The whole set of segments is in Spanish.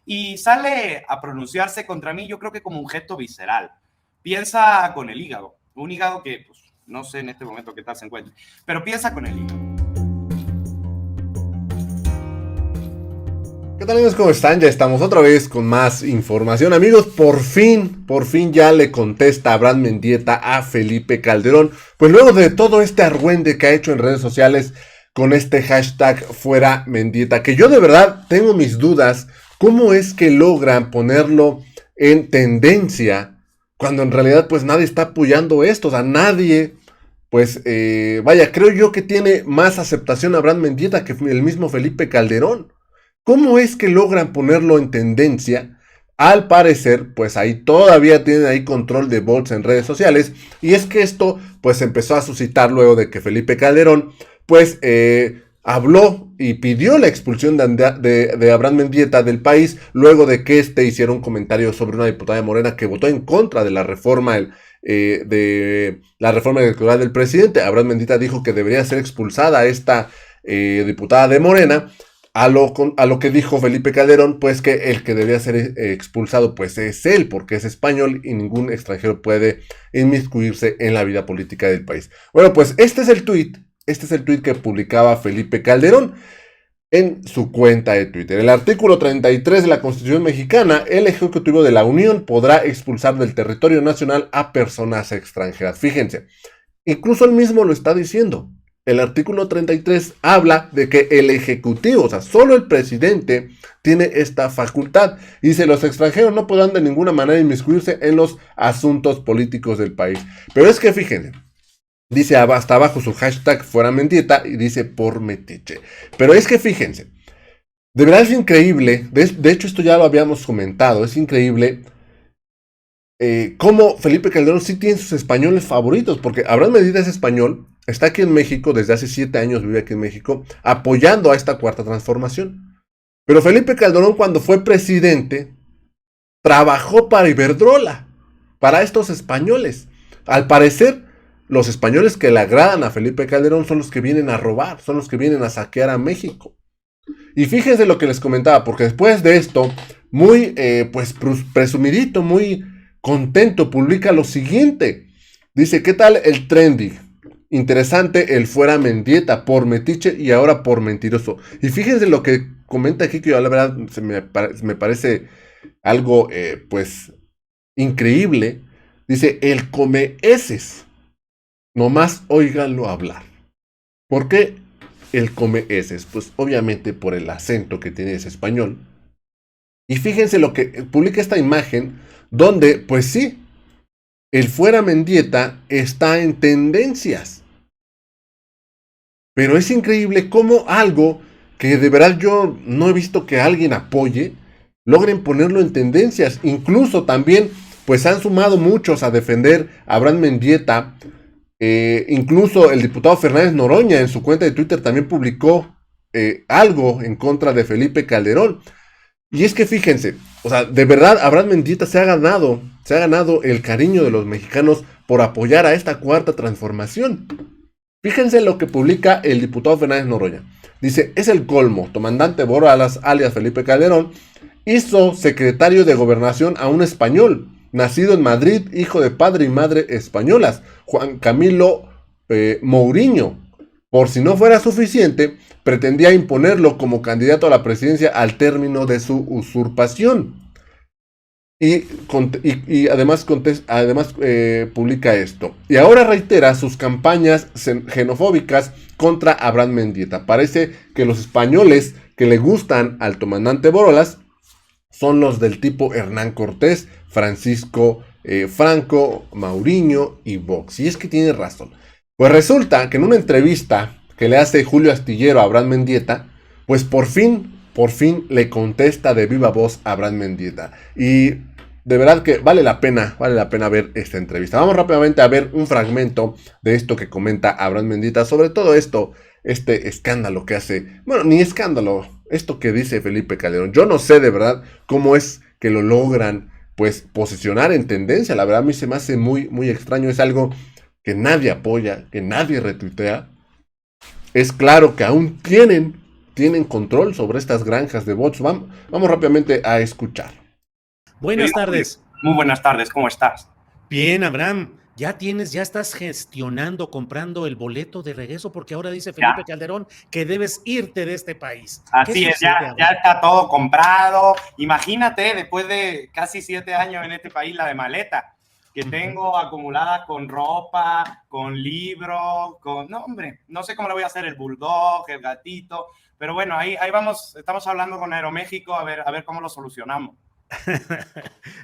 y sale a pronunciarse contra mí, yo creo que como un gesto visceral. Piensa con el hígado, un hígado que pues, no sé en este momento qué tal se encuentra, pero piensa con el hígado. ¿Qué tal, amigos? ¿Cómo están? Ya estamos otra vez con más información. Amigos, por fin ya le contesta Abraham Mendieta a Felipe Calderón. Pues luego de todo este argüende que ha hecho en redes sociales con este hashtag Fuera Mendieta, que yo de verdad tengo mis dudas, ¿cómo es que logran ponerlo en tendencia cuando en realidad pues nadie está apoyando esto? O sea, nadie, pues vaya, creo yo que tiene más aceptación Abraham Mendieta que el mismo Felipe Calderón. ¿Cómo es que logran ponerlo en tendencia? Al parecer, pues ahí todavía tienen ahí control de bots en redes sociales. Y es que esto, pues empezó a suscitar luego de que Felipe Calderón, pues habló y pidió la expulsión de Abraham Mendieta del país, luego de que hiciera un comentario sobre una diputada de Morena que votó en contra de la reforma electoral del presidente. Abraham Mendieta dijo que debería ser expulsada esta diputada de Morena. A lo que dijo Felipe Calderón, pues que el que debería ser expulsado pues es él, porque es español y ningún extranjero puede inmiscuirse en la vida política del país. Bueno, pues este es el tuit que publicaba Felipe Calderón en su cuenta de Twitter. El artículo 33 de la Constitución mexicana, el Ejecutivo de la Unión podrá expulsar del territorio nacional a personas extranjeras. Fíjense, incluso él mismo lo está diciendo. El artículo 33 habla de que el Ejecutivo, o sea, solo el presidente tiene esta facultad. Y dice, los extranjeros no podrán de ninguna manera inmiscuirse en los asuntos políticos del país. Pero es que fíjense, dice hasta abajo su hashtag Fuera Mendieta y dice por metiche. Pero es que fíjense, de verdad es increíble, de hecho esto ya lo habíamos comentado, es increíble cómo Felipe Calderón sí tiene sus españoles favoritos, porque Abraham Mendieta es español, está aquí en México, desde hace 7 años vive aquí en México, apoyando a esta cuarta transformación. Pero Felipe Calderón, cuando fue presidente, trabajó para Iberdrola, para estos españoles. Al parecer, los españoles que le agradan a Felipe Calderón son los que vienen a robar, son los que vienen a saquear a México. Y fíjense lo que les comentaba, porque después de esto, muy pues presumidito, muy contento, publica lo siguiente. Dice, ¿qué tal el trending? Interesante el Fuera Mendieta, por metiche y ahora por mentiroso. Y fíjense lo que comenta aquí, que yo la verdad me parece algo pues increíble. Dice, el come heces. Nomás óiganlo hablar. ¿Por qué el come heces? Pues obviamente por el acento que tiene ese español. Y fíjense lo que publica esta imagen, donde, pues sí, el Fuera Mendieta está en tendencias. Pero es increíble cómo algo que de verdad yo no he visto que alguien apoye, logren ponerlo en tendencias. Incluso también, pues han sumado muchos a defender a Abraham Mendieta. Incluso el diputado Fernández Noroña en su cuenta de Twitter también publicó algo en contra de Felipe Calderón. Y es que fíjense, o sea, de verdad Abraham Mendieta se ha ganado el cariño de los mexicanos por apoyar a esta cuarta transformación. Fíjense lo que publica el diputado Fernández Noroña. Dice, es el colmo, comandante Borolas, alias Felipe Calderón, hizo secretario de Gobernación a un español, nacido en Madrid, hijo de padre y madre españolas, Juan Camilo Mourinho. Por si no fuera suficiente, pretendía imponerlo como candidato a la presidencia al término de su usurpación. Y además publica esto. Y ahora reitera sus campañas xenofóbicas contra Abraham Mendieta. Parece que los españoles que le gustan al comandante Borolas son los del tipo Hernán Cortés, Francisco Franco, Mourinho y Vox. Y es que tiene razón. Pues resulta que en una entrevista que le hace Julio Astillero a Abraham Mendieta, pues por fin le contesta de viva voz a Abraham Mendieta. Y de verdad que vale la pena ver esta entrevista. Vamos rápidamente a ver un fragmento de esto que comenta Abraham Mendieta sobre todo esto, este escándalo que hace, bueno, ni escándalo, esto que dice Felipe Calderón. Yo no sé de verdad cómo es que lo logran pues posicionar en tendencia. La verdad a mí se me hace muy, muy extraño. Es algo que nadie apoya, que nadie retuitea. Es claro que aún tienen tienen control sobre estas granjas de bots. Vamos rápidamente a escuchar. Buenas tardes. Muy buenas tardes, ¿cómo estás? Bien, Abraham, ya estás gestionando, comprando el boleto de regreso, porque ahora dice Felipe Calderón que debes irte de este país. Así es, ya está todo comprado. Imagínate, después de casi 7 años en este país, la de maleta que tengo acumulada con ropa, con libros, no, hombre, no sé cómo lo voy a hacer, el bulldog, el gatito, pero bueno, ahí vamos, estamos hablando con Aeroméxico a ver cómo lo solucionamos.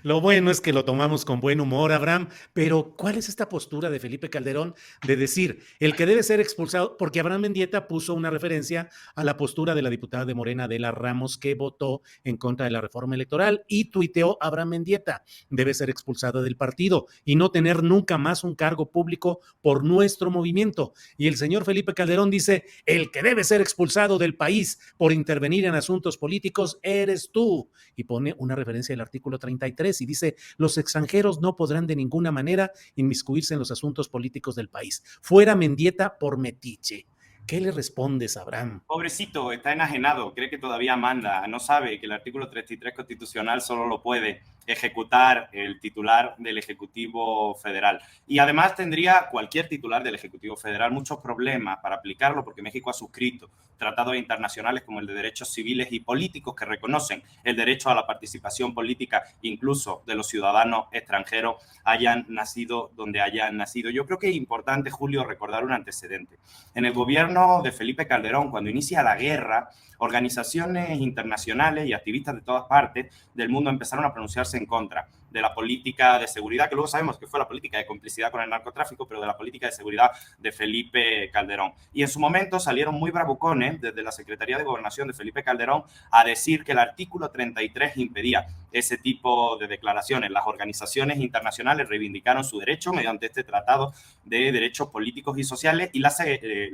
Lo bueno es que lo tomamos con buen humor, Abraham, pero ¿cuál es esta postura de Felipe Calderón de decir el que debe ser expulsado? Porque Abraham Mendieta puso una referencia a la postura de la diputada de Morena, Adela Ramos, que votó en contra de la reforma electoral y tuiteó: Abraham Mendieta debe ser expulsado del partido y no tener nunca más un cargo público por nuestro movimiento. Y el señor Felipe Calderón dice: el que debe ser expulsado del país por intervenir en asuntos políticos eres tú. Y pone una referencia del artículo 33 y dice: los extranjeros no podrán de ninguna manera inmiscuirse en los asuntos políticos del país. Fuera Mendieta por metiche. ¿Qué le respondes, Abraham? Pobrecito, está enajenado, cree que todavía manda, no sabe que el artículo 33 constitucional solo lo puede ejecutar el titular del Ejecutivo Federal. Y además tendría cualquier titular del Ejecutivo Federal muchos problemas para aplicarlo, porque México ha suscrito tratados internacionales como el de derechos civiles y políticos que reconocen el derecho a la participación política, incluso de los ciudadanos extranjeros, hayan nacido donde hayan nacido. Yo creo que es importante, Julio, recordar un antecedente. En el gobierno de Felipe Calderón, cuando inicia la guerra, organizaciones internacionales y activistas de todas partes del mundo empezaron a pronunciarse en contra de la política de seguridad, que luego sabemos que fue la política de complicidad con el narcotráfico, pero de la política de seguridad de Felipe Calderón. Y en su momento salieron muy bravucones desde la Secretaría de Gobernación de Felipe Calderón a decir que el artículo 33 impedía ese tipo de declaraciones. Las organizaciones internacionales reivindicaron su derecho mediante este tratado de derechos políticos y sociales, y la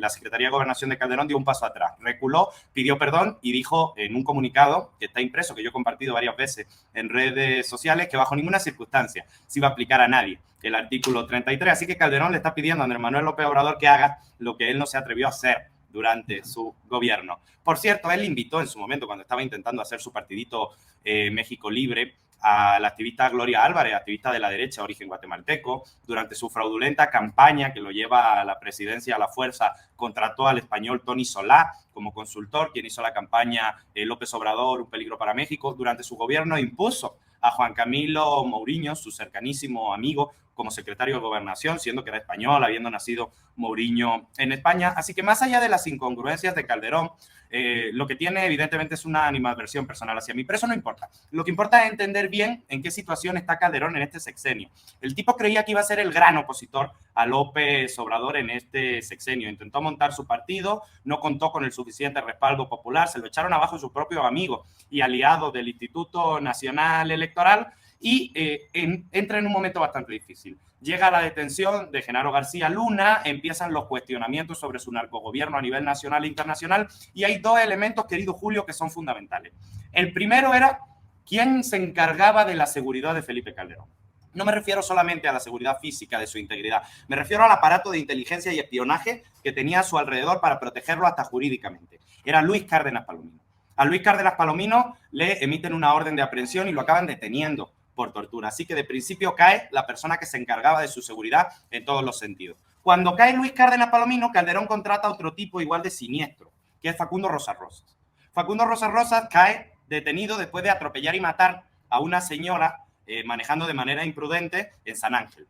Secretaría de Gobernación de Calderón dio un paso atrás, reculó, pidió perdón y dijo en un comunicado que está impreso, que yo he compartido varias veces en redes sociales, que bajo ninguna circunstancia se iba a aplicar a nadie el artículo 33. Así que Calderón le está pidiendo a Andrés Manuel López Obrador que haga lo que él no se atrevió a hacer durante su gobierno. Por cierto, él invitó en su momento, cuando estaba intentando hacer su partidito México Libre, a la activista Gloria Álvarez, activista de la derecha, origen guatemalteco. Durante su fraudulenta campaña que lo lleva a la presidencia a la fuerza, contrató al español Tony Solá como consultor, quien hizo la campaña López Obrador, un peligro para México. Durante su gobierno impuso a Juan Camilo Mouriño, su cercanísimo amigo, como secretario de Gobernación, siendo que era español, habiendo nacido Mouriño en España. Así que más allá de las incongruencias de Calderón, lo que tiene evidentemente es una animadversión personal hacia mí, pero eso no importa. Lo que importa es entender bien en qué situación está Calderón en este sexenio. El tipo creía que iba a ser el gran opositor a López Obrador en este sexenio. Intentó montar su partido, no contó con el suficiente respaldo popular, se lo echaron abajo sus propios amigos y aliados del Instituto Nacional Electoral, y entra en un momento bastante difícil. Llega la detención de Genaro García Luna, empiezan los cuestionamientos sobre su narcogobierno a nivel nacional e internacional, y hay dos elementos, querido Julio, que son fundamentales. El primero era quién se encargaba de la seguridad de Felipe Calderón. No me refiero solamente a la seguridad física de su integridad, me refiero al aparato de inteligencia y espionaje que tenía a su alrededor para protegerlo hasta jurídicamente. Era Luis Cárdenas Palomino. A Luis Cárdenas Palomino le emiten una orden de aprehensión y lo acaban deteniendo por tortura. Así que de principio cae la persona que se encargaba de su seguridad en todos los sentidos. Cuando cae Luis Cárdenas Palomino, Calderón contrata a otro tipo igual de siniestro, que es Facundo Rosas Rosas. Facundo Rosas Rosas cae detenido después de atropellar y matar a una señora manejando de manera imprudente en San Ángel.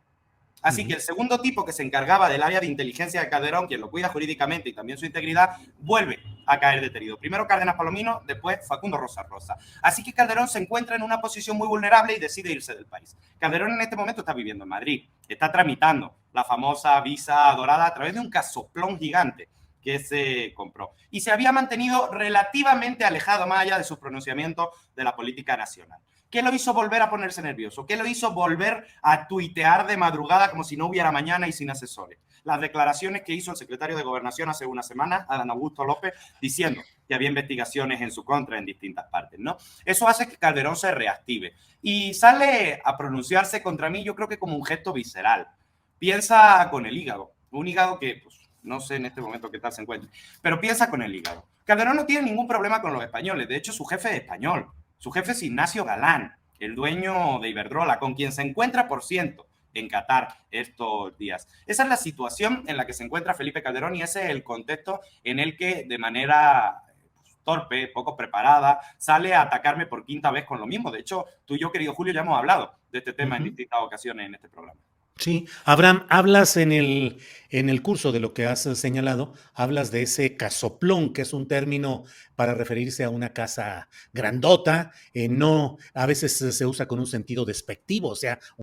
Así que el segundo tipo que se encargaba del área de inteligencia de Calderón, quien lo cuida jurídicamente y también su integridad, vuelve a caer detenido. Primero Cárdenas Palomino, después Facundo Rosas Rosas. Así que Calderón se encuentra en una posición muy vulnerable y decide irse del país. Calderón en este momento está viviendo en Madrid, está tramitando la famosa visa dorada a través de un casoplón gigante que se compró. Y se había mantenido relativamente alejado, más allá de sus pronunciamientos, de la política nacional. ¿Qué lo hizo volver a ponerse nervioso? ¿Qué lo hizo volver a tuitear de madrugada como si no hubiera mañana y sin asesores? Las declaraciones que hizo el secretario de Gobernación hace una semana, Adán Augusto López, diciendo que había investigaciones en su contra en distintas partes, ¿no? Eso hace que Calderón se reactive y sale a pronunciarse contra mí, yo creo que como un gesto visceral. Piensa con el hígado, un hígado que pues, No sé en este momento qué tal se encuentra. Pero piensa con el hígado. Calderón no tiene ningún problema con los españoles. De hecho, su jefe es español. Su jefe es Ignacio Galán, el dueño de Iberdrola, con quien se encuentra, por ciento, en Qatar estos días. Esa es la situación en la que se encuentra Felipe Calderón y ese es el contexto en el que de manera torpe, poco preparada, sale a atacarme por quinta vez con lo mismo. De hecho, tú y yo, querido Julio, ya hemos hablado de este tema en distintas ocasiones en este programa. Sí, Abraham, hablas en el curso de lo que has señalado, hablas de ese casoplón, que es un término para referirse a una casa grandota, no, a veces se usa con un sentido despectivo, o sea,